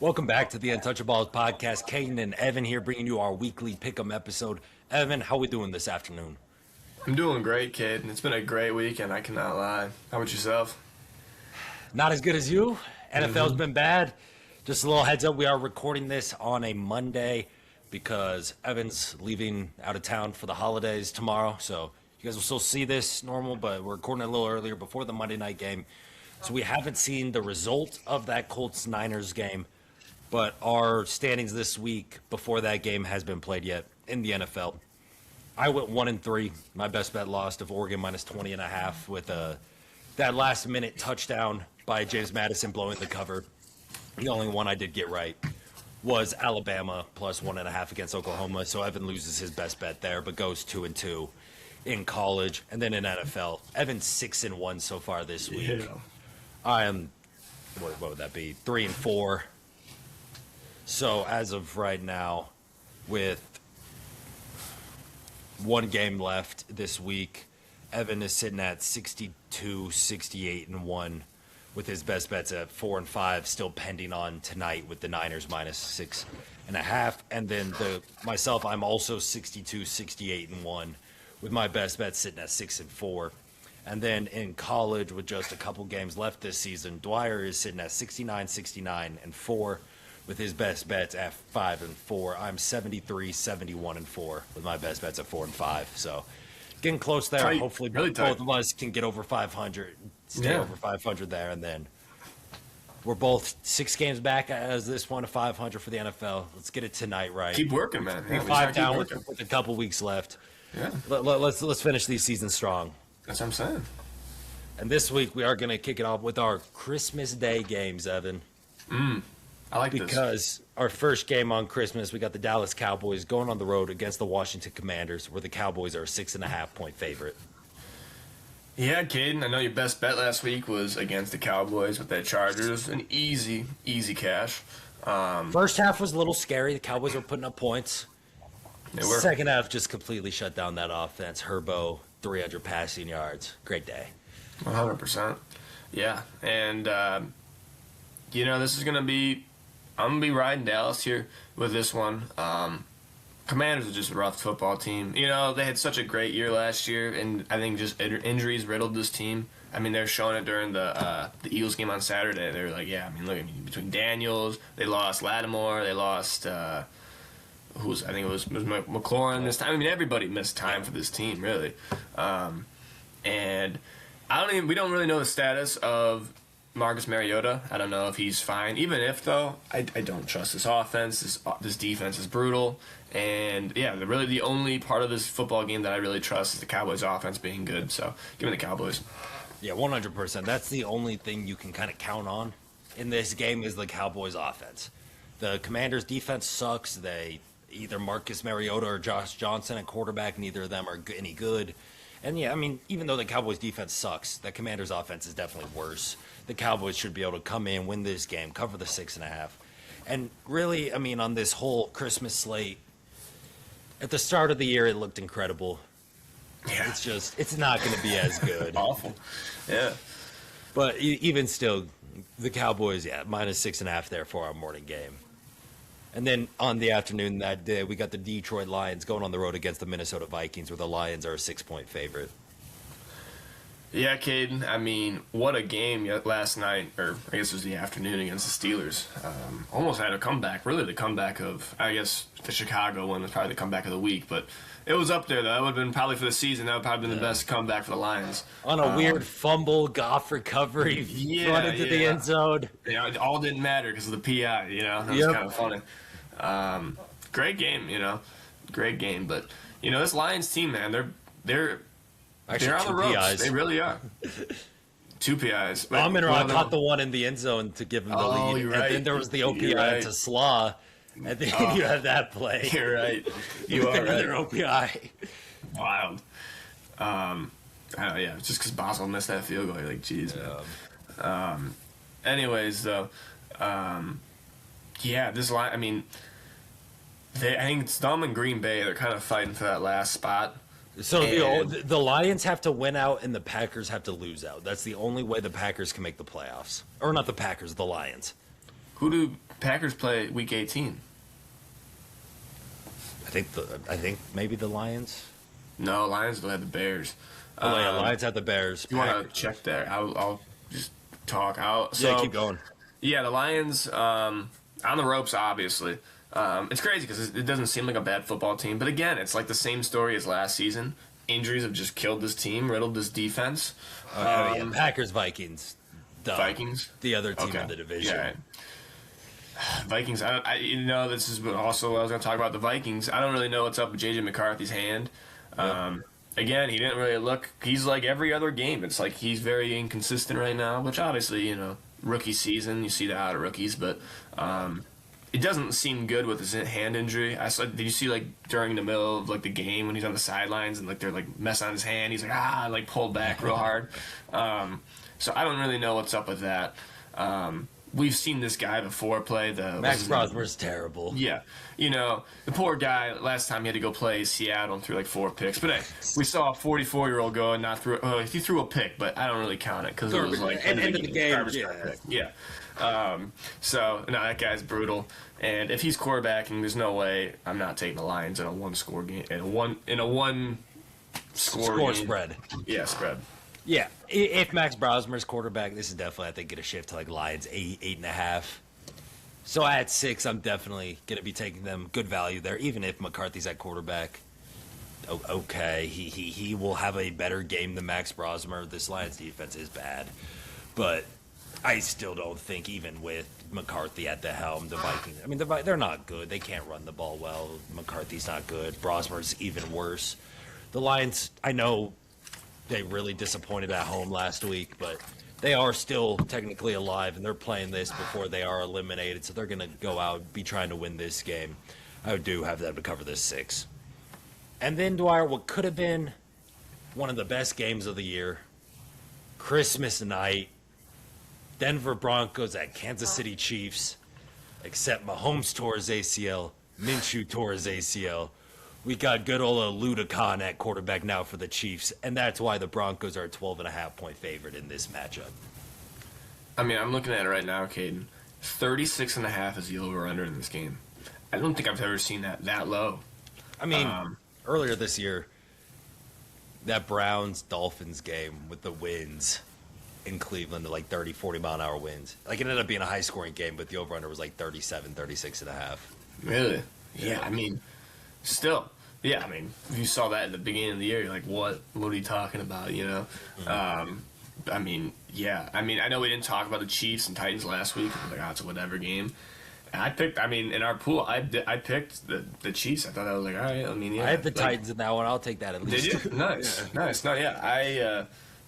Welcome back to the Untouchaballs podcast. Caden and Evan here bringing you our weekly pick'em episode. Evan, how we doing this afternoon? I'm doing great, kid. It's been a great weekend, I cannot lie. How about yourself? Not as good as you. NFL's been bad. Just a little heads up, we are recording this on a Monday because Evan's leaving out of town for the holidays tomorrow. So you guys will still see this normal, but we're recording a little earlier before the Monday night game. So we haven't seen the result of that Colts-Niners game, but our standings this week before that game has been played yet in the NFL. I went 1-3. My best bet lost of Oregon minus 20.5 with that last minute touchdown by James Madison blowing the cover. The only one I did get right was Alabama plus 1.5 against Oklahoma. So Evan loses his best bet there, but goes 2-2 in college and then in NFL. Evan's 6-1 so far this week. Yeah. I am, what would that be? 3-4. So as of right now, with one game left this week, Evan is sitting at 62, 68-1 with his best bets at 4-5, still pending on tonight with the Niners minus 6.5. And then myself, I'm also 62, 68-1 with my best bet sitting at 6-4. And then in college, with just a couple games left this season, Dwyer is sitting at 69, 69-4 with his best bets at 5-4. I'm 73, 71-4 with my best bets at 4-5. So getting close there. Tight. Hopefully Really both tight. of us can get over 500, stay Yeah. over 500 there, and then we're both 6 games back as this one to 500 for the NFL. Let's get it tonight, right? Keep working, man. Yeah, we just 5 gotta keep down working. with a couple weeks left. Yeah, Let's finish these seasons strong. that's what I'm saying. And this week we are going to kick it off with our Christmas Day games, Evan. I like this. Because our first game on Christmas, we got the Dallas Cowboys going on the road against the Washington Commanders, where the Cowboys are a 6.5-point favorite. Yeah, Caden, I know your best bet last week was against the Cowboys with that Chargers. An easy cash. First half was a little scary. The Cowboys were putting up points. They were. Second half just completely shut down that offense. Herbo, 300 passing yards. Great day. 100%. Yeah, and this is gonna be. I'm gonna be riding Dallas here with this one. Commanders are just a rough football team. You know, they had such a great year last year, and I think just injuries riddled this team. I mean, they're showing it during the Eagles game on Saturday. They were like, yeah, I mean, look, between Daniels, they lost Lattimore, they lost I think it was McLaurin this time. I mean, everybody missed time for this team, really. And we don't really know the status of Marcus Mariota. I don't know if he's fine. Even if, though, I don't trust this offense. This defense is brutal. And, yeah, really the only part of this football game that I really trust is the Cowboys' offense being good. So, give me the Cowboys. Yeah, 100%. That's the only thing you can kind of count on in this game is the Cowboys' offense. The Commanders' defense sucks. Either Marcus Mariota or Josh Johnson at quarterback, neither of them are any good. And yeah, I mean, even though the Cowboys' defense sucks, the Commanders' offense is definitely worse. The Cowboys should be able to come in, win this game, cover the 6.5. And really, I mean, on this whole Christmas slate, at the start of the year, it looked incredible. Yeah. It's not going to be as good. Awful. Yeah. But even still, the Cowboys, minus 6.5 there for our morning game. And then on the afternoon that day, we got the Detroit Lions going on the road against the Minnesota Vikings, where the Lions are a 6-point favorite. Yeah, Caden, I mean, what a game last night, or I guess it was the afternoon against the Steelers. Almost had a comeback, really the comeback of, I guess, the Chicago one was probably the comeback of the week, but it was up there, though. That would have been probably for the season, that would probably been the best comeback for the Lions. On a weird fumble, Goff recovery, run into the end zone. Yeah, it all didn't matter because of the PI, That was kind of funny. Great game, Great game, but, this Lions team, man, they're Actually, on the two ropes. PIs. They really are. 2 PIs. Amon-Ra caught the one in the end zone to give him the lead. You're and right. then there was the OPI You're right. to Slaw. And then you have that play. You're right. You are Another right. OPI. Wild. I don't know, yeah, just because Boswell missed that field goal, you're like, geez, man. Anyways, though, this line, I mean, I think it's them and Green Bay. They're kind of fighting for that last spot. So the Lions have to win out and the Packers have to lose out. That's the only way the Packers can make the playoffs. Or not the Packers, the Lions. Who do Packers play Week 18? I think maybe the Lions. No, Lions will have the Bears. Oh, yeah, Lions have the Bears. You want to check there? I'll just talk out. So, Yeah, keep going. Yeah, the Lions on the ropes, obviously. It's crazy because it doesn't seem like a bad football team. But again, it's like the same story as last season. Injuries have just killed this team, riddled this defense. Yeah, Packers, Vikings. Duh. Vikings? The other team Okay. in the division. Yeah. Vikings, this is also what I was going to talk about. The Vikings, I don't really know what's up with J.J. McCarthy's hand. Again, he didn't really look. He's like every other game. It's like he's very inconsistent right now, which obviously, rookie season, you see that out of rookies, but it doesn't seem good with his hand injury. Did you see like during the middle of like the game when he's on the sidelines and like they're like messing on his hand? He's like pulled back real hard. So I don't really know what's up with that. We've seen this guy before play the Max Brosmer's terrible. Yeah. The poor guy, last time he had to go play Seattle and threw like 4 picks. But hey, we saw a 44-year-old go and not throw. He threw a pick, but I don't really count it because it was like end of the game. Yeah. So no, that guy's brutal. And if he's quarterbacking, there's no way I'm not taking the Lions in a one-score game. In a one score game. Spread. Yeah, spread. Yeah, if Max Brosmer's quarterback, this is definitely, I think, going to shift to like Lions 8.5. So at 6, I'm definitely going to be taking them. Good value there, even if McCarthy's at quarterback. Okay, he will have a better game than Max Brosmer. This Lions defense is bad, but I still don't think, even with McCarthy at the helm, the Vikings. I mean, they're not good. They can't run the ball well. McCarthy's not good. Brosmer's even worse. The Lions, I know. They really disappointed at home last week, but they are still technically alive, and they're playing this before they are eliminated, so they're going to go out and be trying to win this game. I do have them to cover this 6. And then, Dwyer, what could have been one of the best games of the year, Christmas night, Denver Broncos at Kansas City Chiefs, except Mahomes tore his ACL, Minshew tore his ACL. We got good old Ludacon at quarterback now for the Chiefs, and that's why the Broncos are a 12.5-point favorite in this matchup. I mean, I'm looking at it right now, Caden. 36.5 is the over-under in this game. I don't think I've ever seen that low. I mean, earlier this year, that Browns-Dolphins game with the winds in Cleveland, the like 30, 40-mile-an-hour winds. Like, it ended up being a high-scoring game, but the over-under was like 37, 36.5. Really? Yeah, I mean, still. Yeah, I mean, if you saw that at the beginning of the year, you're like, what are you talking about, Mm-hmm. I mean, yeah. I mean, I know we didn't talk about the Chiefs and Titans last week. Like, it's a whatever game. And in our pool, I picked the Chiefs. I thought I was like, all right, I mean, yeah. I had the Titans in that one. I'll take that at least. Did you? Nice. Nice. No, yeah. I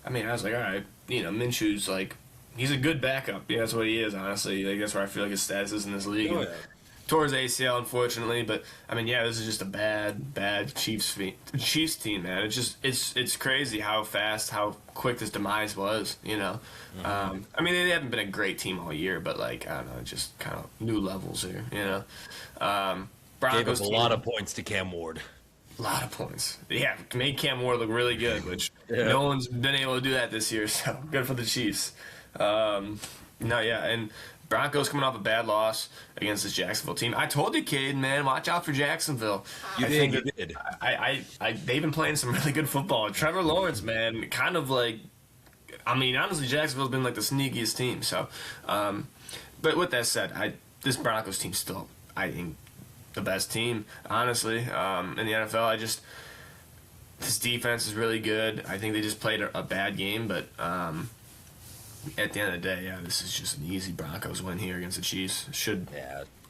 was like, all right, Minshew's like, he's a good backup. Yeah, that's what he is, honestly. Like, that's where I feel like his status is in this league. Oh, yeah. Tore his ACL, unfortunately, but I mean, yeah, this is just a bad Chiefs team, man. It's crazy how quick this demise was, Mm-hmm. I mean, they haven't been a great team all year, but like, I don't know, just kind of new levels here, Gave Broncos up a lot of points to Cam Ward. A lot of points. Yeah, made Cam Ward look really good, which no one's been able to do that this year, so good for the Chiefs. And Broncos coming off a bad loss against this Jacksonville team. I told you, Caden, man, watch out for Jacksonville. You did. They've been playing some really good football. Trevor Lawrence, man, kind of like, I mean, honestly, Jacksonville's been like the sneakiest team. So, but with that said, this Broncos team's still, I think, the best team, honestly, in the NFL. This defense is really good. I think they just played a bad game, but at the end of the day, yeah, this is just an easy Broncos win here against the Chiefs. Should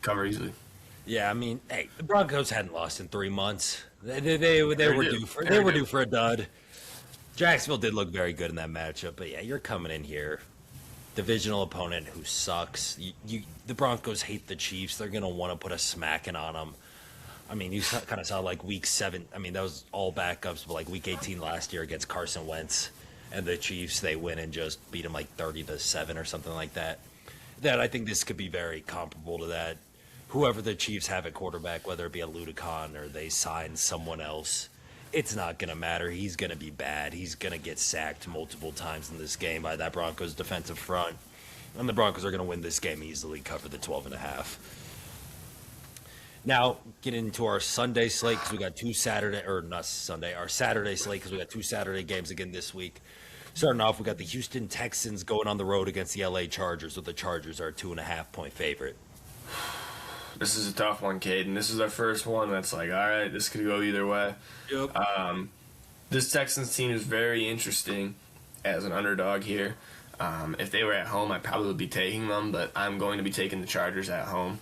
cover easily. Yeah, I mean, hey, the Broncos hadn't lost in 3 months. They were due for a dud. Jacksonville did look very good in that matchup, but yeah, you're coming in here, divisional opponent who sucks. The Broncos hate the Chiefs. They're gonna want to put a smacking on them. I mean, you kind of saw like week 7. I mean, that was all backups, but like week 18 last year against Carson Wentz. And the Chiefs, they win and just beat them like 30-7 or something like that. I think this could be very comparable to that. Whoever the Chiefs have at quarterback, whether it be a Ludacon or they sign someone else, it's not going to matter. He's going to be bad. He's going to get sacked multiple times in this game by that Broncos defensive front. And the Broncos are going to win this game easily, cover the 12.5. Now, get into our Sunday slate because we got our Saturday slate because we got 2 Saturday games again this week. Starting off, we got the Houston Texans going on the road against the LA Chargers, with the Chargers are a 2.5-point favorite. This is a tough one, Caden. This is our first one that's like, all right, this could go either way. Yep. This Texans team is very interesting as an underdog here. If they were at home, I probably would be taking them, but I'm going to be taking the Chargers at home.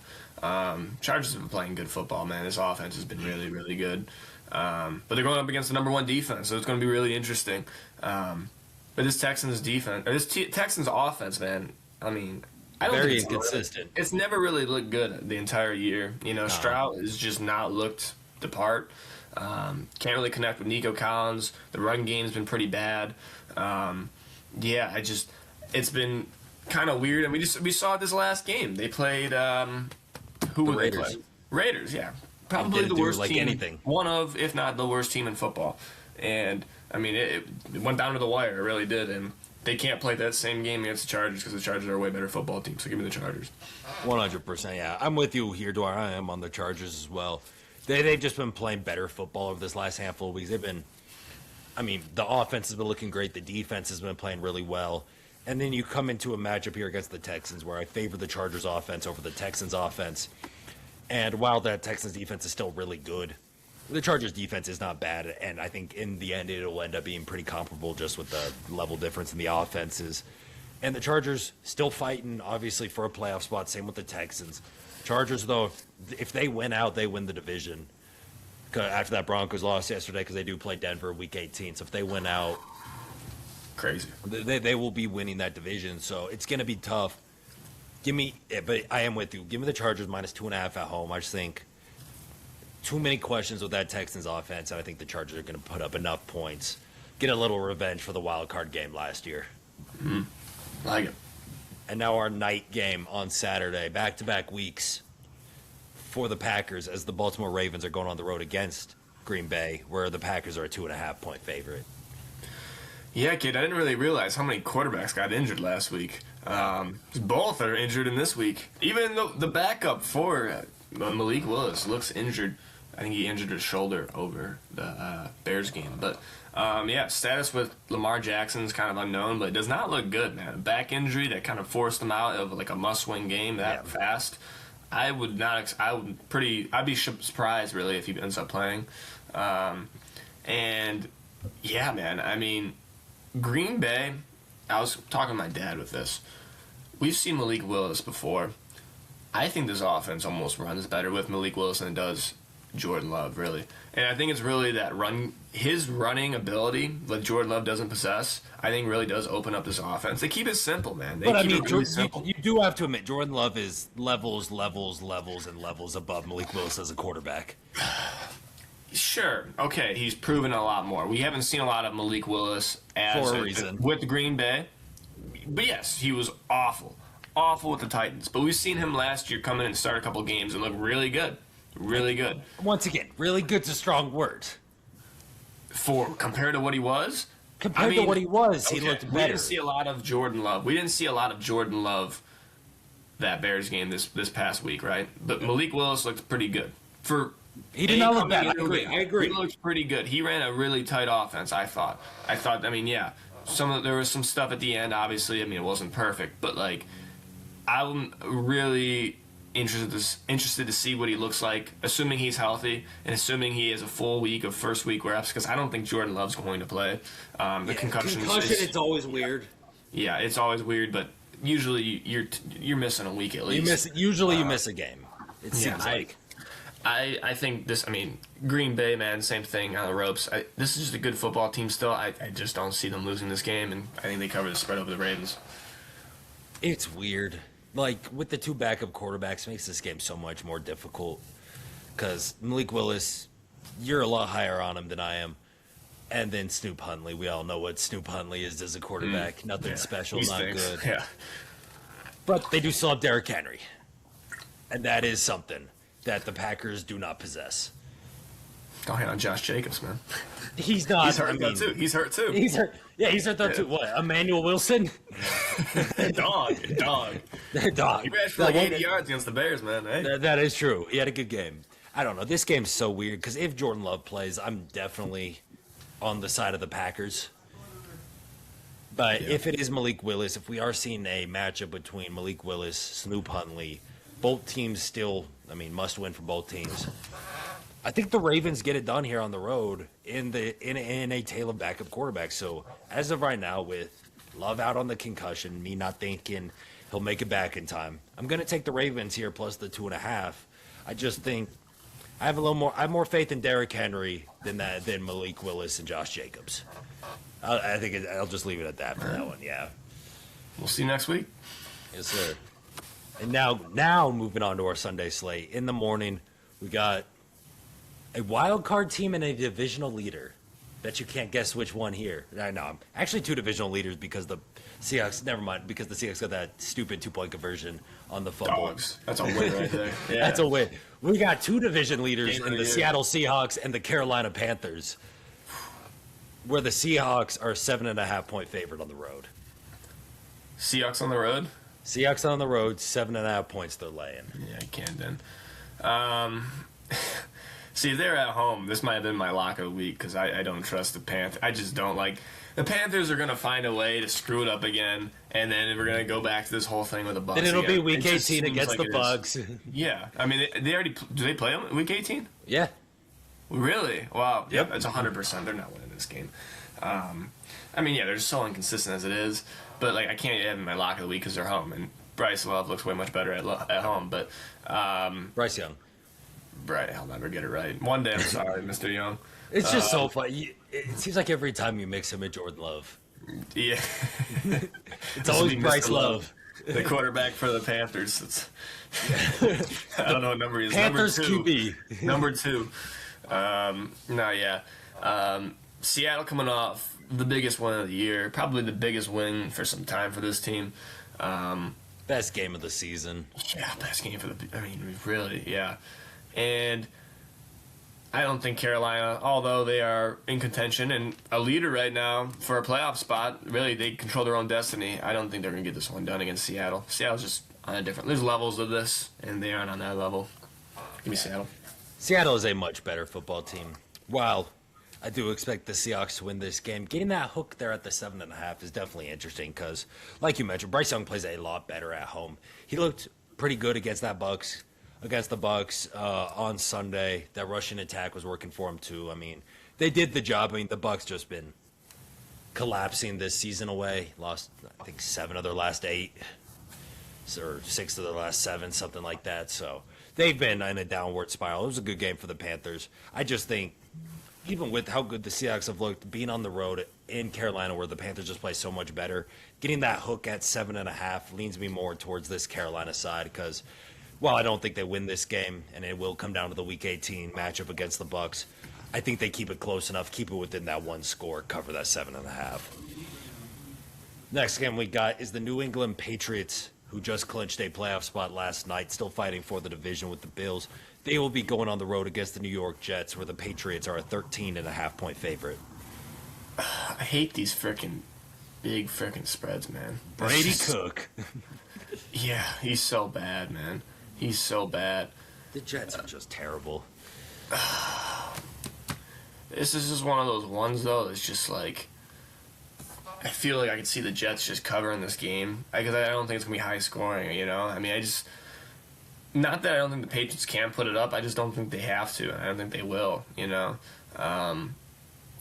Chargers have been playing good football, man. This offense has been really, really good. But they're going up against the number 1 defense, so it's going to be really interesting. But this Texans defense, or this Texans offense, man, I mean, I don't Very think inconsistent. It's never really looked good the entire year. You know, Stroud has just not looked the part. Can't really connect with Nico Collins. The run game's been pretty bad. It's been kind of weird. And we saw it this last game. They played who would they play? Raiders, yeah. Probably the worst team. Anything. One of, if not the worst team in football. And I mean, it went down to the wire. It really did. And they can't play that same game against the Chargers because the Chargers are a way better football team. So give me the Chargers. 100%, yeah. I'm with you here, Dwyer. I am on the Chargers as well. They've just been playing better football over this last handful of weeks. The offense has been looking great. The defense has been playing really well. And then you come into a matchup here against the Texans where I favor the Chargers offense over the Texans offense. And while that Texans defense is still really good, the Chargers defense is not bad. And I think in the end, it'll end up being pretty comparable just with the level difference in the offenses. And the Chargers still fighting, obviously, for a playoff spot. Same with the Texans. Chargers, though, if they win out, they win the division. After that Broncos loss yesterday, because they do play Denver week 18. So if they win out, crazy, they will be winning that division. So it's going to be tough. But I am with you. Give me the Chargers minus 2.5 at home. I just think too many questions with that Texans offense, and I think the Chargers are going to put up enough points, get a little revenge for the wild card game last year. Mm-hmm. Like it. And now our night game on Saturday, back-to-back weeks for the Packers, as the Baltimore Ravens are going on the road against Green Bay, where the Packers are a 2.5-point favorite. Yeah, kid, I didn't really realize how many quarterbacks got injured last week. Both are injured in this week. Even the backup for Malik Willis looks injured. I think he injured his shoulder over the Bears game. But, status with Lamar Jackson is kind of unknown, but it does not look good, man. A back injury that kind of forced him out of like a must-win game that fast. I'd be surprised, really, if he ends up playing. Man, I mean, Green Bay, I was talking to my dad with this. We've seen Malik Willis before. I think this offense almost runs better with Malik Willis than it does Jordan Love, really. And I think it's really that his running ability that Jordan Love doesn't possess, I think really does open up this offense. They keep it simple, man. You do have to admit, Jordan Love is levels, and levels above Malik Willis as a quarterback. Sure. Okay, he's proven a lot more. We haven't seen a lot of Malik Willis for a reason with Green Bay. But yes, he was awful with the Titans. But we've seen him last year come in and start a couple games and look really good. Really good. Once again, really good's a strong word. Compared to what he was? Compared to what he was, he looked better. We didn't see a lot of Jordan Love that Bears game this past week, right? But Malik Willis looked pretty good. He did not look bad. I agree. He looked pretty good. He ran a really tight offense, I thought. There was some stuff at the end, obviously. I mean, it wasn't perfect, but like, I'm really interested to see what he looks like, assuming he's healthy and assuming he has a full week of first week reps, because I don't think Jordan Love's going to play. Concussion, it's always weird. Yeah, it's always weird, but usually you're missing a week at least. You miss a game. It seems like. I think Green Bay, man, same thing on the ropes. This is just a good football team still. I just don't see them losing this game, and I think they cover the spread over the Ravens. It's weird. Like, with the two backup quarterbacks, makes this game so much more difficult. Because Malik Willis, you're a lot higher on him than I am. And then Snoop Huntley. We all know what Snoop Huntley is as a quarterback. Nothing special, not good. Yeah. But they do still have Derrick Henry. And that is something that the Packers do not possess. Don't hate on Josh Jacobs, man. He's not. He's hurt too. He's hurt too. He's hurt. Yeah, he's hurt though too. What? Emmanuel Wilson? Dog. Dog. He ran for like 80 yards against the Bears, man. Hey. That is true. He had a good game. I don't know. This game's so weird because if Jordan Love plays, I'm definitely on the side of the Packers. But if it is Malik Willis, if we are seeing a matchup between Malik Willis, Snoop Huntley, both teams still, must win for both teams. I think the Ravens get it done here on the road in a tale of backup quarterbacks. So as of right now, with Love out on the concussion, me not thinking he'll make it back in time, I'm going to take the Ravens here plus the 2.5. I just think I have more faith in Derrick Henry than Malik Willis and Josh Jacobs. I think I'll just leave it at that for that one. Yeah. We'll see you next week. Yes, sir. And now moving on to our Sunday slate. In the morning, we got a wild card team and a divisional leader. Bet you can't guess which one here. I know. Actually, two divisional leaders because the Seahawks. Never mind, because the Seahawks got that stupid 2-point conversion on the fumble. Dogs. That's a win right there. Yeah. That's a win. We got two division leaders Game in of the the year. Seattle Seahawks and the Carolina Panthers, where the Seahawks are 7.5-point favorite on the road. Seahawks on the road? Seahawks on the road, 7.5 points they're laying. Yeah, Camden. See, if they're at home, this might have been my lock of the week because I don't trust the Panthers. I just don't like. The Panthers are going to find a way to screw it up again, and then we're going to go back to this whole thing with the Bucs. Then it'll be again. Week It just 18 seems against like the it is. Bucs. Yeah. I mean, they already. Do they play them Week 18? Yeah. Really? Wow. Yep. That's 100%. They're not winning this game. They're just so inconsistent as it is. But, I can't have them in my lock of the week because they're home, and Bryce Love looks way much better at home. But, Bryce Young. Right, I'll never get it right. One day, I'm sorry, Mr. Young. It's just so funny. It seems like every time you mix him and Jordan Love, Yeah. it's always Mr. Bryce Love. The quarterback for the Panthers. I don't know what number he is. Panthers number 2. QB. Number 2. Seattle coming off the biggest win of the year. Probably the biggest win for some time for this team. Best game of the season. Yeah, best game for really, yeah. And I don't think Carolina, although they are in contention and a leader right now for a playoff spot, really they control their own destiny. I don't think they're going to get this one done against Seattle. Seattle's just on a different. There's levels of this, and they aren't on that level. Give me Seattle. Seattle is a much better football team. While I do expect the Seahawks to win this game, getting that hook there at the 7.5 is definitely interesting because, like you mentioned, Bryce Young plays a lot better at home. He looked pretty good against the Bucs on Sunday. That rushing attack was working for him too. They did the job. The Bucs just been collapsing this season away. Lost, I think, 7 of their last 8, or 6 of their last 7, something like that. So they've been in a downward spiral. It was a good game for the Panthers. I just think, even with how good the Seahawks have looked, being on the road in Carolina where the Panthers just play so much better, getting that hook at 7.5 leans me more towards this Carolina side because while I don't think they win this game, and it will come down to the Week 18 matchup against the Bucs, I think they keep it close enough, keep it within that one score, cover that 7.5. Next game we got is the New England Patriots, who just clinched a playoff spot last night, still fighting for the division with the Bills. They will be going on the road against the New York Jets, where the Patriots are a 13.5-point favorite. I hate these big spreads, man. Brady Cook. Yeah, he's so bad, man. He's so bad. The Jets are just terrible. This is just one of those ones, though, that's just I feel like I could see the Jets just covering this game. Because I don't think it's going to be high scoring, not that I don't think the Patriots can put it up, I just don't think they have to, and I don't think they will,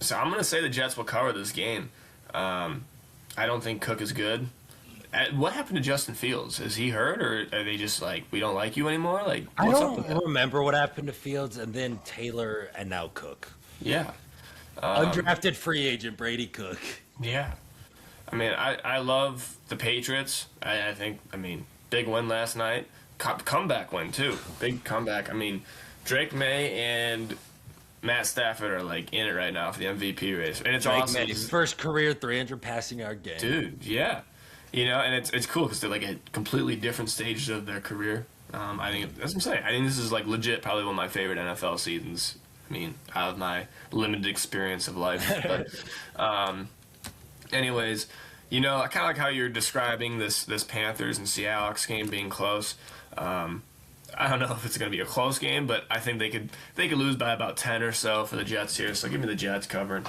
So I'm going to say the Jets will cover this game. I don't think Cook is good. What happened to Justin Fields? Is he hurt, or are they just we don't like you anymore? I What's up with that? don't remember what happened to Fields, and then Taylor, and now Cook. Yeah. Undrafted free agent Brady Cook. Yeah. I love the Patriots. I think, big win last night. Comeback win, too. Big comeback. Drake May and Matt Stafford are in it right now for the MVP race. And it's Drake awesome. May, first career 300 passing yard game. Dude, yeah. And it's cool because they're at completely different stages of their career. I think, that's what I'm saying. I think this is legit probably one of my favorite NFL seasons. Out of my limited experience of life. But, anyways, I kind of like how you're describing this Panthers and Seahawks game being close. I don't know if it's going to be a close game, but I think they could lose by about 10 or so for the Jets here. So give me the Jets covering.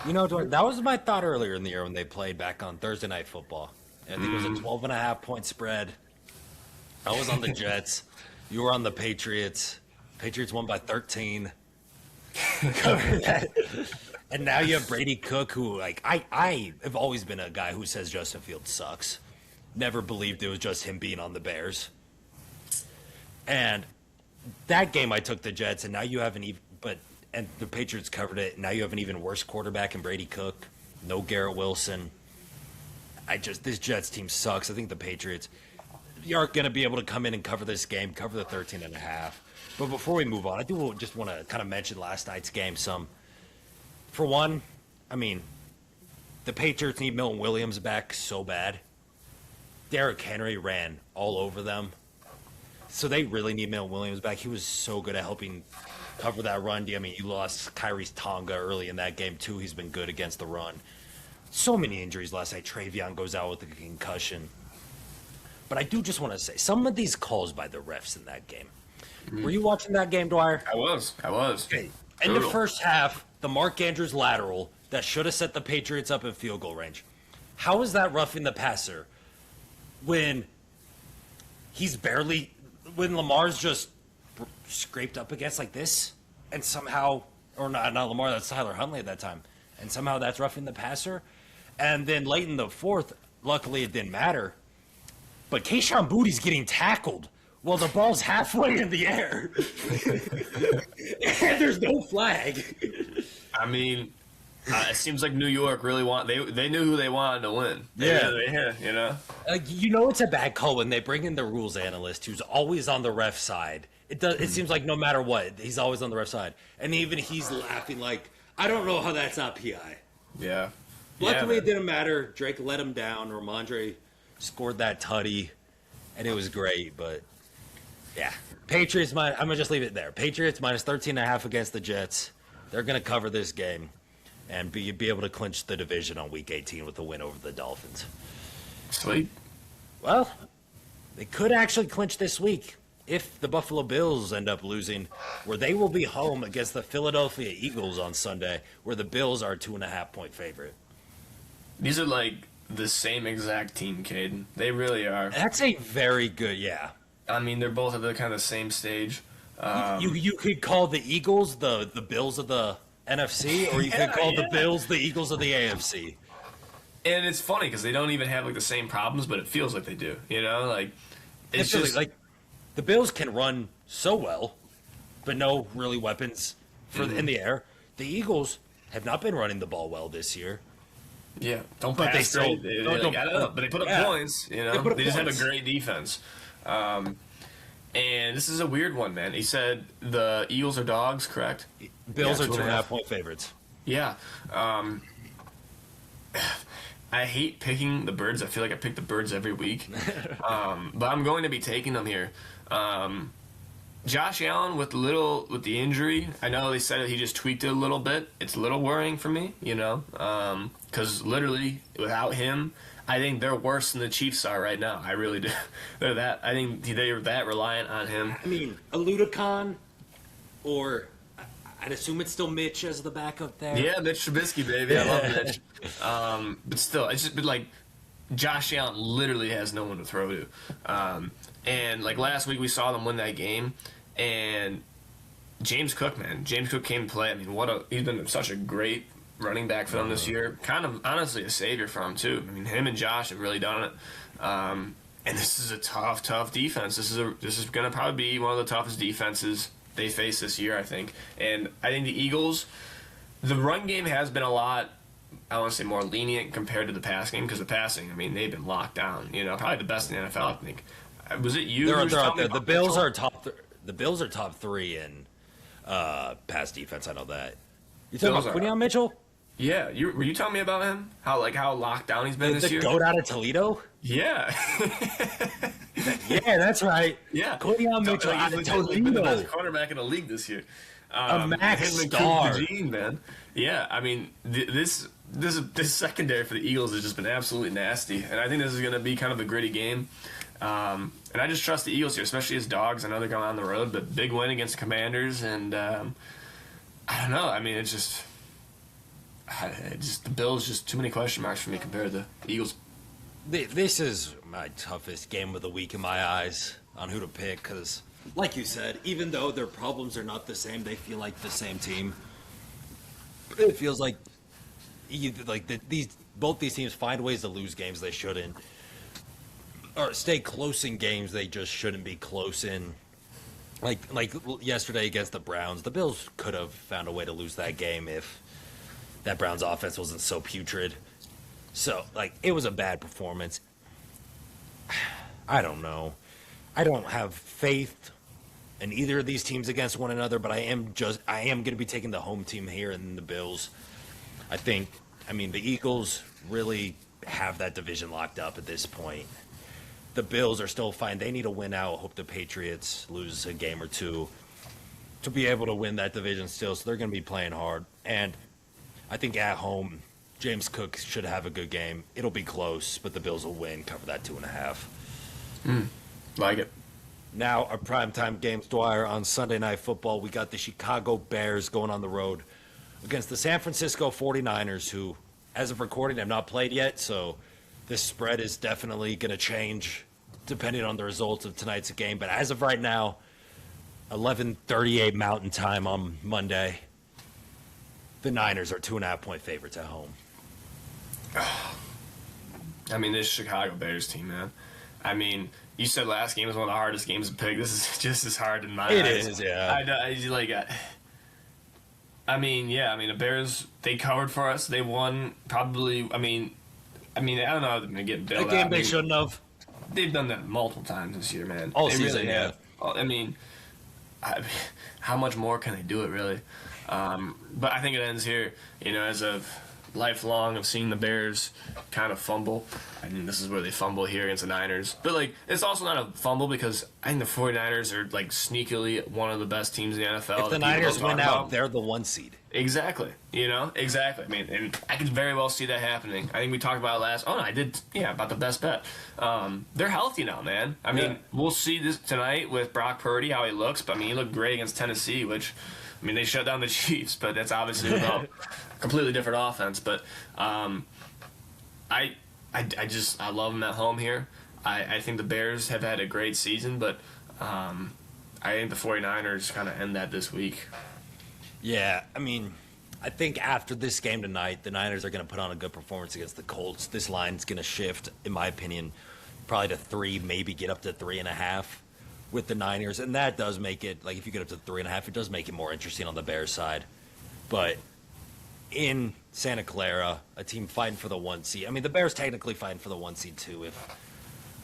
Dwight, that was my thought earlier in the year when they played back on Thursday Night Football. I think it was a 12.5-point spread. I was on the Jets. You were on the Patriots. Patriots won by 13. Cover that. And now you have Brady Cook, who, I have always been a guy who says Justin Fields sucks. Never believed it was just him being on the Bears. And that game I took the Jets, and now you have and the Patriots covered it. And now you have an even worse quarterback in Brady Cook. No Garrett Wilson. This Jets team sucks. I think the Patriots, you aren't going to be able to come in and cover this game, cover the 13.5. But before we move on, I do just want to kind of mention last night's game some. For one, the Patriots need Milton Williams back so bad. Derrick Henry ran all over them. So they really need Milton Williams back. He was so good at helping cover that run. You lost Kyrie's Tonga early in that game, too. He's been good against the run. So many injuries last night. Travion goes out with a concussion. But I do just want to say, some of these calls by the refs in that game. Were you watching that game, Dwyer? I was. Okay. In the first half, the Mark Andrews lateral that should have set the Patriots up in field goal range. How is that roughing the passer when when Lamar's just scraped up against like this, and somehow, or not Lamar, that's Tyler Huntley at that time, and somehow that's roughing the passer? And then late in the fourth, luckily it didn't matter, but Kayshon Bouttie's getting tackled while the ball's halfway in the air. And there's no flag. It seems like New York really they knew who they wanted to win. It's a bad call when they bring in the rules analyst who's always on the ref side. It seems like no matter what, he's always on the ref side. And even he's laughing like, I don't know how that's not PI. Yeah. Luckily, it didn't matter. Drake let him down. Ramondre scored that tutty, and it was great. But, yeah. Patriots, I'm going to just leave it there. Patriots minus 13.5 against the Jets. They're going to cover this game and be able to clinch the division on Week 18 with a win over the Dolphins. Sweet. Well, they could actually clinch this week if the Buffalo Bills end up losing, where they will be home against the Philadelphia Eagles on Sunday, where the Bills are a 2.5-point favorite. These are like the same exact team, Caden. They really are. That's a very good, yeah. They're both at the kind of same stage. You could call the Eagles the Bills of the NFC, or you could call the Bills the Eagles of the AFC. And it's funny because they don't even have like the same problems, but it feels like they do. It's just like the Bills can run so well, but no really weapons in the air. The Eagles have not been running the ball well this year. Yeah, don't but pass. They but they put up points. They just have a great defense. And this is a weird one, man. He said the Eagles are dogs, correct? Bills are 2.5-point favorites. Yeah. I hate picking the Birds. I feel like I pick the Birds every week. But I'm going to be taking them here. Josh Allen with the injury. I know they said he just tweaked it a little bit. It's a little worrying for me, because literally without him, I think they're worse than the Chiefs are right now. I really do. I think they're that reliant on him. A Ludicon, or I'd assume it's still Mitch as the backup there. Yeah, Mitch Trubisky, baby. I love Mitch. But still, it's just been like Josh Allen literally has no one to throw to. And like last week, we saw them win that game, and James Cook came to play. He's been such a great running back for them this year. Kind of honestly a savior for them too. Him and Josh have really done it. And this is a tough defense. This is going to probably be one of the toughest defenses they face this year, I think. And I think the Eagles, the run game has been a lot, I want to say, more lenient compared to the pass game, because the passing, they've been locked down. Probably the best in the NFL, I think. Was it you? They're out there. The Bills are top. The Bills are top 3 in pass defense. I know that. You talking about Quinion Mitchell? Yeah, were you telling me about him? How locked down he's been this year? The goat out of Toledo? Yeah. Yeah, that's right. Yeah. Quinion Mitchell out of Toledo. He's been the best quarterback in the league this year. A max him and star. Coop DeJean, man. Yeah, I mean, this secondary for the Eagles has just been absolutely nasty, and I think this is going to be kind of a gritty game. And I just trust the Eagles here, especially as dogs. I know they're going on the road, but big win against the Commanders, and I don't know. I mean, it's just the Bills. Just too many question marks for me compared to the Eagles. This is my toughest game of the week in my eyes on who to pick because, like you said, even though their problems are not the same, they feel like the same team. It feels like both these teams find ways to lose games they shouldn't, or stay close in games they just shouldn't be close in. Like yesterday against the Browns, the Bills could have found a way to lose that game if that Browns offense wasn't so putrid. So, it was a bad performance. I don't know. I don't have faith in either of these teams against one another, but I am going to be taking the home team here in the Bills. The Eagles really have that division locked up at this point. The Bills are still fine. They need to win out. Hope the Patriots lose a game or two to be able to win that division still, so they're going to be playing hard. And I think at home, James Cook should have a good game. It'll be close, but the Bills will win, cover that 2.5. Like it. Now, our primetime games, Dwyer, on Sunday Night Football, we got the Chicago Bears going on the road against the San Francisco 49ers, who, as of recording, have not played yet, so this spread is definitely going to change depending on the results of tonight's game. But as of right now, 11:38 Mountain Time on Monday, the Niners are 2.5-point favorites at home. I mean, this Chicago Bears team, man. I mean, you said last game was one of the hardest games to pick. This is just as hard in my eyes. It is, yeah. The Bears, they covered for us. They won probably, I don't know how they're going to get bailed out. A game they shouldn't have. They've done that multiple times this year, man. All they season, really yeah. have. How much more can they do it, really? But I think it ends here. As of lifelong of seeing the Bears kind of fumble. I mean, this is where they fumble here against the Niners. But, it's also not a fumble because I think the 49ers are, sneakily one of the best teams in the NFL. If the Niners win out, they're the 1 seed. Exactly. Exactly. I mean, and I could very well see that happening. I think we talked about it last. Oh, no, I did. Yeah, about the best bet. They're healthy now, man. I mean, we'll see this tonight with Brock Purdy, how he looks. But, he looked great against Tennessee, which, they shut down the Chiefs. But that's obviously a completely different offense. But I love them at home here. I think the Bears have had a great season. But I think the 49ers kind of end that this week. Yeah, I think after this game tonight, the Niners are going to put on a good performance against the Colts. This line's going to shift, in my opinion, probably to 3, maybe get up to 3.5 with the Niners. And that does make it, if you get up to 3.5, it does make it more interesting on the Bears side. But in Santa Clara, a team fighting for the 1 seed. The Bears technically fighting for the 1 seed, too, if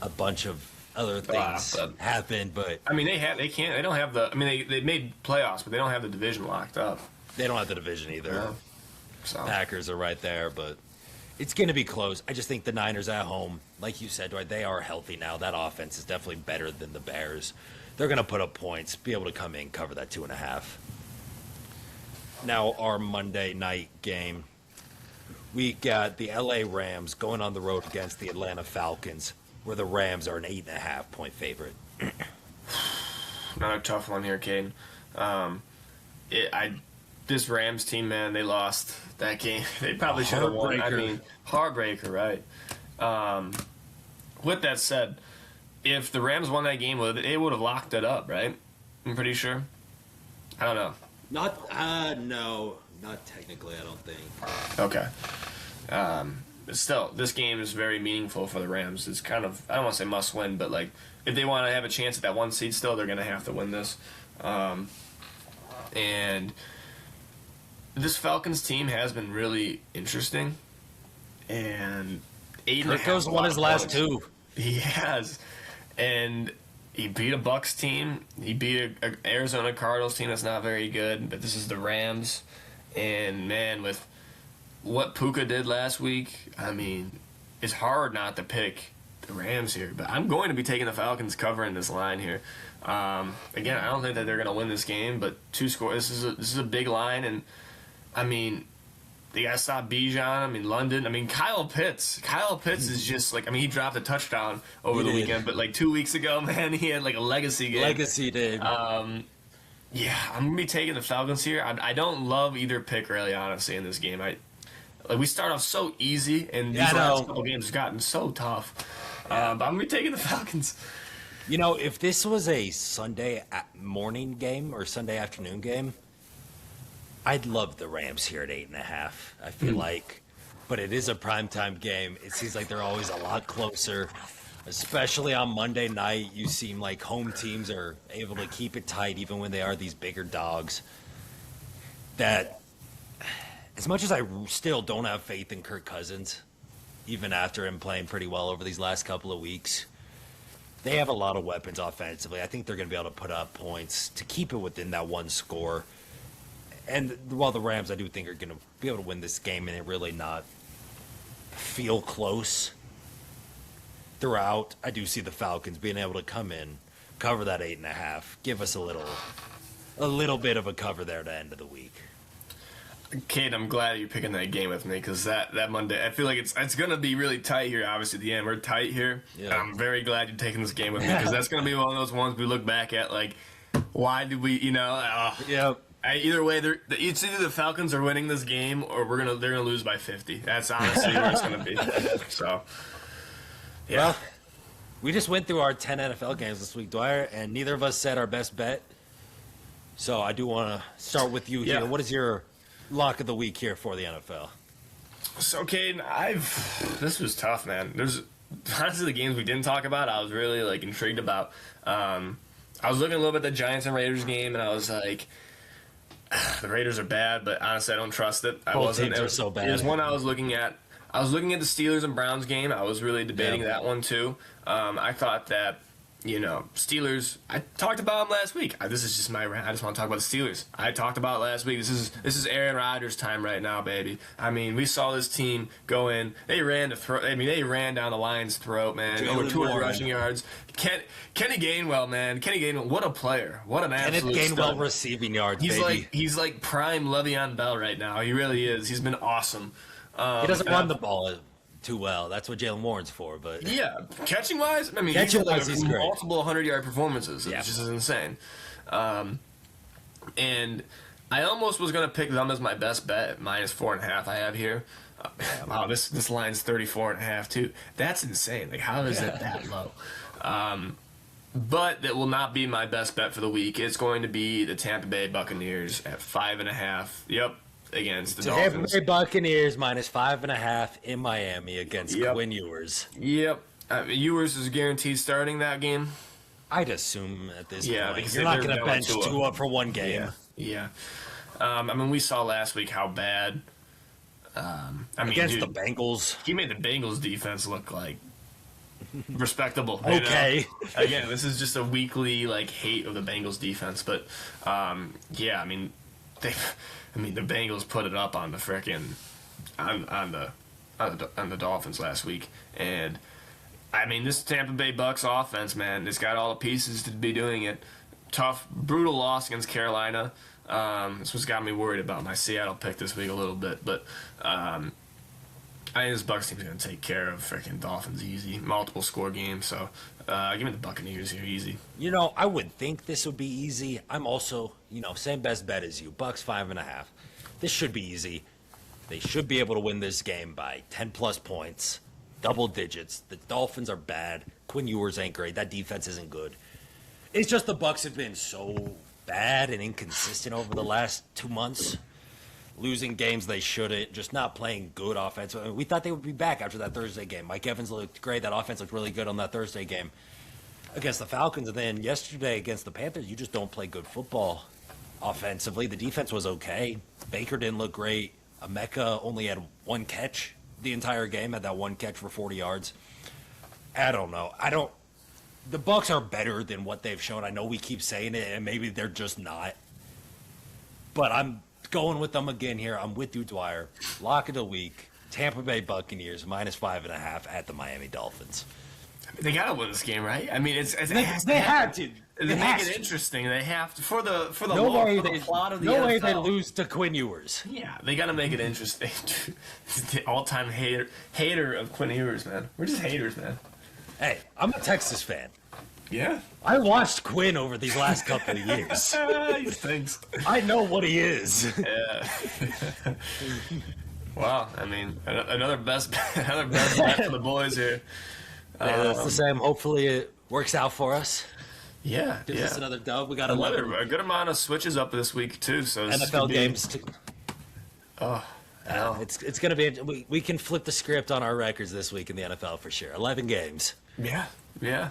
a bunch of other things happen, but they don't have the. They made playoffs, but they don't have the division locked up. They don't have the division either. Yeah. So. Packers are right there, but it's going to be close. I just think the Niners at home, like you said, Dwight, they are healthy now. That offense is definitely better than the Bears. They're going to put up points, be able to come in, cover that 2.5. Now our Monday night game, we got the LA Rams going on the road against the Atlanta Falcons, where the Rams are an 8.5-point favorite. Not a tough one here, Caden. This Rams team, man, they lost that game. They probably should have won. Heartbreaker, right? With that said, if the Rams won that game, they would have locked it up, right? I'm pretty sure. I don't know. No, not technically, I don't think. Okay. But still, this game is very meaningful for the Rams. It's kind of, I don't want to say must win, but if they want to have a chance at that 1 seed still, they're going to have to win this. And this Falcons team has been really interesting. And 8.5. Kirko's won his last 2. He has. And he beat a Bucs team. He beat an Arizona Cardinals team that's not very good. But this is the Rams. And, man, with what Puka did last week, it's hard not to pick the Rams here. But I'm going to be taking the Falcons covering this line here. Again, I don't think that they're going to win this game, but two score. This is a big line, and I mean, they got to stop Bijan. I mean, London. I mean, Kyle Pitts. Kyle Pitts is just like, I mean, he dropped a touchdown over the weekend, but like 2 weeks ago, man, he had like a legacy game. Legacy day. Yeah, I'm gonna be taking the Falcons here. I don't love either pick really, honestly, in this game. We start off so easy, and these last couple games have gotten so tough. But I'm gonna be taking the Falcons. You know, if this was a Sunday morning game or Sunday afternoon game, I'd love the Rams here at 8.5. I feel like, but it is a primetime game. It seems like they're always a lot closer. Especially on Monday night, you seem like home teams are able to keep it tight even when they are these bigger dogs. That, as much as I still don't have faith in Kirk Cousins, even after him playing pretty well over these last couple of weeks, they have a lot of weapons offensively. I think they're going to be able to put up points to keep it within that one score. And while the Rams, I do think, are going to be able to win this game and it really not feel close throughout, I do see the Falcons being able to come in, cover that 8.5, give us a little bit of a cover there at the end of the week. Kate, I'm glad you're picking that game with me because that Monday, I feel like it's going to be really tight here. Obviously, at the end, we're tight here. Yeah. I'm very glad you're taking this game with me because that's going to be one of those ones we look back at like, why did we, either way, it's either the Falcons are winning this game or they're gonna lose by 50. That's honestly where it's gonna be. So, yeah. Well, we just went through our 10 NFL games this week, Dwyer, and neither of us said our best bet. So I do want to start with you here. What is your lock of the week here for the NFL? So, Caden, this was tough, man. There's honestly the games we didn't talk about. I was really like intrigued about. I was looking a little bit at the Giants and Raiders game, and I was like, the Raiders are bad, but honestly, I don't trust it. Both teams are so bad. There's one I was looking at. I was looking at the Steelers and Browns game. I was really debating that one too. I thought that, Steelers. I talked about them last week. This is just my rant. I just want to talk about the Steelers. I talked about it last week. This is Aaron Rodgers' time right now, baby. I mean, we saw this team go in. They ran down the Lions' throat, man. Over 200 rushing yards. Kenny Gainwell, man. Kenny Gainwell, what a player. What an absolute Kenneth Gainwell stud. receiving yards, He's like prime Le'Veon Bell right now. He really is. He's been awesome. He doesn't run the ball too well. That's what Jalen Warren's for. But yeah, catching wise, I mean, he's great. Multiple 100-yard performances. It's just insane. And I almost was going to pick them as my best bet at -4.5. I have here. Wow, this line's 34.5 too. That's insane. Like, how is it that low? But that will not be my best bet for the week. It's going to be the Tampa Bay Buccaneers at 5.5. Yep. Against the Dolphins. Tampa Bay Buccaneers -5.5 in Miami against Quinn Ewers. Yep. Ewers is guaranteed starting that game. I'd assume at this point. Because you're not going to bench two up for one game. Yeah. I mean, we saw last week how bad. Against the Bengals. He made the Bengals defense look like respectable. Okay. Again, this is just a weekly hate of the Bengals defense, but I mean, the Bengals put it up on the frickin' on the Dolphins last week, and I mean this Tampa Bay Bucks offense, man, it's got all the pieces to be doing it. Tough, brutal loss against Carolina. This what's got me worried about my Seattle pick this week a little bit, but I think this Bucks team's gonna take care of freaking Dolphins easy, multiple score game. So give me the Buccaneers here easy. I would think this would be easy. I'm also, same best bet as you. Bucks 5.5. This should be easy. They should be able to win this game by 10+ points, double digits. The Dolphins are bad. Quinn Ewers ain't great. That defense isn't good. It's just the Bucks have been so bad and inconsistent over the last 2 months. Losing games they shouldn't, just not playing good offense. We thought they would be back after that Thursday game. Mike Evans looked great. That offense looked really good on that Thursday game against the Falcons. And then yesterday against the Panthers, you just don't play good football offensively. The defense was okay. Baker didn't look great. Emeka only had one catch the entire game, had that one catch for 40 yards. I don't know. The Bucks are better than what they've shown. I know we keep saying it, and maybe they're just not. But I'm going with them again here. I'm with you, Dwyer. Lock of the week. Tampa Bay Buccaneers -5.5 at the Miami Dolphins. They gotta win this game, right? I mean, They had to. They It make has it to. interesting. They have to for the No lore, way for the they plot of the no way they NFL. lose to Quinn Ewers. Yeah, they gotta make it interesting. The all-time hater of Quinn Ewers, man. We're just haters, man. Hey, I'm a Texas fan. Yeah. I watched Quinn over these last couple of years. He thinks. I know what he is. Yeah. Wow. I mean, another best bet for the boys here. That's the same. Hopefully it works out for us. Yeah. Gives Yeah. us another dub. We got A 11 good amount of switches up this week too. So this NFL could be- games. Oh. Hell. It's going to be. We can flip the script on our records this week in the NFL for sure. 11 games. Yeah, yeah.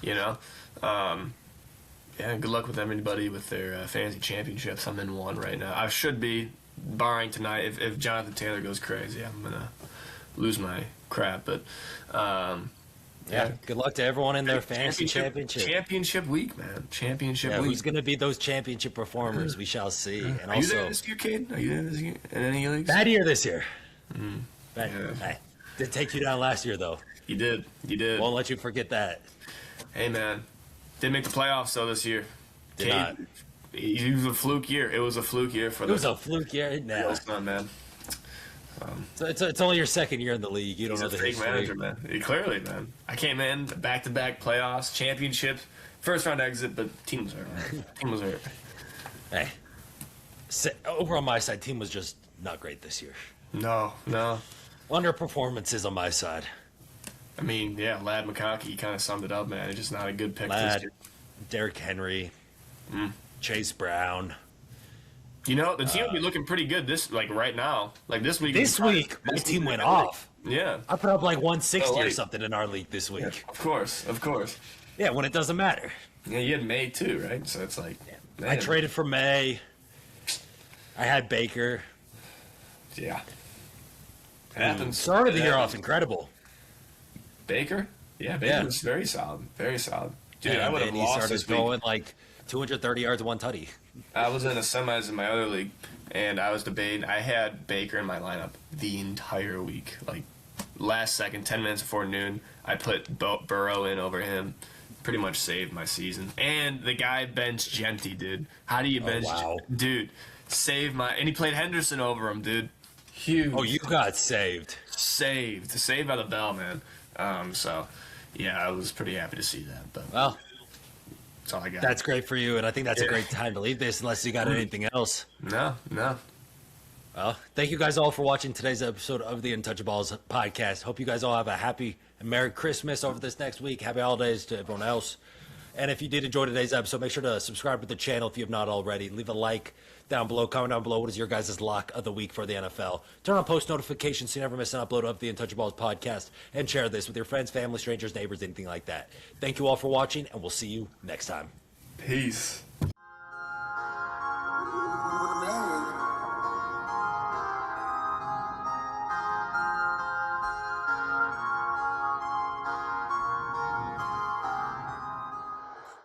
You know, yeah. Good luck with everybody with their fantasy championships. I'm in one right now. I should be, barring tonight. If Jonathan Taylor goes crazy, I'm gonna lose my crap. But Yeah. Good luck to everyone in their fantasy championship. Championship week, man. Championship Yeah, week. who's going to be those championship performers? We shall see. And Are you there also, this year, Caden? Are you there this year in any leagues? bad year this year. Bad, Yeah. hey, did take you down last year though. You did. You did. Won't let you forget that. Hey, man. Didn't make the playoffs though this year. Did not. It was a fluke year. It was a fluke year for It was a fluke year. Nah. Bills, man. It's only your second year in the league. You don't He's know a the fake history. manager, man. Clearly, man. I came in back-to-back playoffs, championships, first round exit, but team was hurt, man. Team was hurt. Hey, over on my side, team was just not great this year. No. Underperformances on my side. I mean, yeah, Lad McConkey kind of summed it up, man. It's just not a good pick this Ladd, year. Derrick Henry, Chase Brown. You know, the team will be looking pretty good right now. Like this week. This week, my team went off. Yeah, I put up like 160 Oh, or wait. something in our league this week. of course. Yeah, when it doesn't matter. Yeah, you had May too, right? So it's like, I man. traded for May. I had Baker. Yeah. It happens. Started the It year happens. off incredible. Baker? Yeah, Baker Yeah. was very solid. Very solid. Dude, And I would have then he lost started this week. going like 230 yards, one tutty. I was in the semis in my other league, and I was debating. I had Baker in my lineup the entire week. Like, last second, 10 minutes before noon, I put Burrow in over him. Pretty much saved my season. And the guy benched Genty, dude. How do you bench? wow. Dude, saved my... And he played Henderson over him, dude. Huge. Oh, you got saved. Saved by the bell, man. So, yeah, I was pretty happy to see that. But Well, that's all I got. that's great for you, and I think that's a Yeah. great time to leave this unless you got anything else. No. Well, thank you guys all for watching today's episode of the Untouchaballs podcast. Hope you guys all have a happy and Merry Christmas over this next week. Happy holidays to everyone else. And if you did enjoy today's episode, make sure to subscribe to the channel if you have not already. Leave a like down below. Comment down below what is your guys' lock of the week for the NFL. Turn on post notifications so you never miss an upload of the Untouchaballs podcast. And share this with your friends, family, strangers, neighbors, anything like that. Thank you all for watching, and we'll see you next time. Peace.